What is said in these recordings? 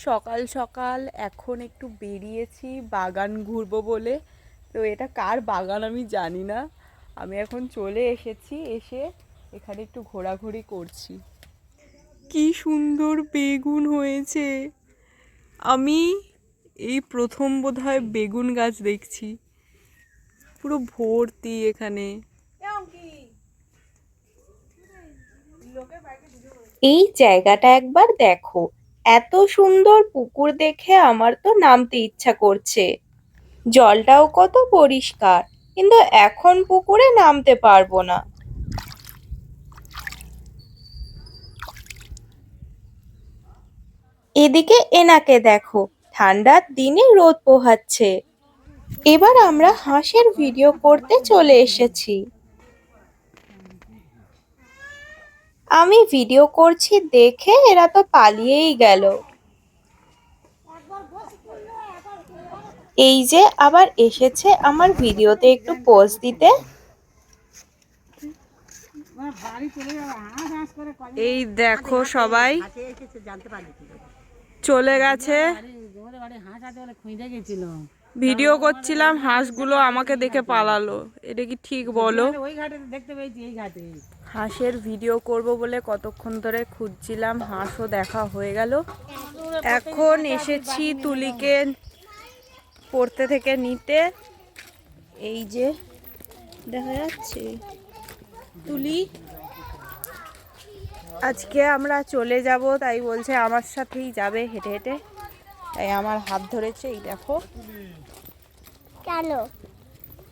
সকাল সকাল এখন একটু বেরিয়েছি বাগান ঘুরবো বলে। তো এটা কার বাগান আমি জানি না। আমি এখন চলে এসেছি, এসে এখানে একটু ঘোরাঘুরি করছি। কি সুন্দর বেগুন হয়েছে! আমি এই প্রথম বোধহয় বেগুন গাছ দেখছি, পুরো ভর্তি এখানে। এই জায়গাটা একবার দেখো, এত সুন্দর পুকুর দেখে আমার তো নামতে ইচ্ছা করছে। জলটাও কত পরিষ্কার, কিন্তু এখন পুকুরে নামতে পারবো না। এদিকে এনাকে দেখো, ঠান্ডার দিনে রোদ পোহাচ্ছে। এবার আমরা হাঁসের ভিডিও করতে চলে এসেছি। আমি ভিডিও করছি দেখে এরা তো পালিয়েই গেল। এই যে আবার এসেছে আমার ভিডিওতে একটু পোজ দিতে। এই দেখো সবাই চলে গেছে। ভিডিও করছিলাম, হাঁসগুলো আমাকে দেখে পালালো। এটা কি ঠিক বলো? হাঁসের ভিডিও করব বলে কতক্ষণ ধরে খুঁজছিলাম, হাঁসও দেখা হয়ে গেল। এখন এসেছি তুলিকে পড়তে থেকে নিতে। এই যে দেখা যাচ্ছে তুলি। আজকে আমরা চলে যাব, তাই বলছে আমার সাথেই যাবে হেঁটে হেঁটে। তাই আমার হাত ধরেছে। এই দেখো। কেন?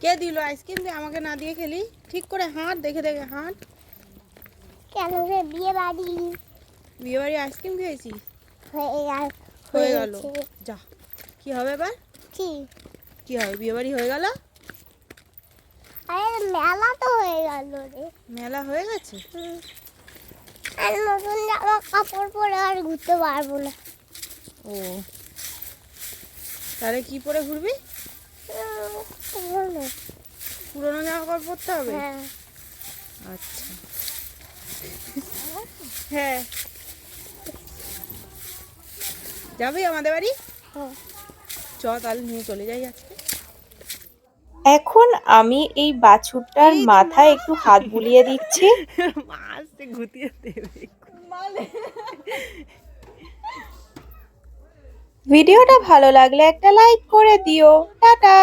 কে দিল আইসক্রিম? দিয়ে আমাকে না দিয়ে খেলি। ঠিক করে হাঁট, দেখে দেখে হাঁট। কেন রে? বিয়ে বাড়ি বিয়ে বাড়ি আইসক্রিম খেয়েছি, হয়ে গেল। যা, কি হবে এবার? কি কি হবে? বিয়ে বাড়ি হয়ে গেল। আরে মেলা তো হয়ে গেল রে। মেলা হয়ে গেছে। আর নতুন জামা কাপড় পরে আর ঘুরতে পারবো না। ও, তাহলে কি পরে ঘুরবি? পুরোনো জামা কাপড় পরতে হবে। হ্যাঁ। আচ্ছা। হ্যাঁ, যাবি আমাদের বাড়ি? হ্যাঁ। চ তাহলে নিয়ে চলে যাই আজকে। এখন আমি এই বাছুরটার মাথায় একটু হাত বুলিয়ে দিচ্ছি। ভিডিওটা ভালো লাগলে একটা লাইক করে দিও। টাটা।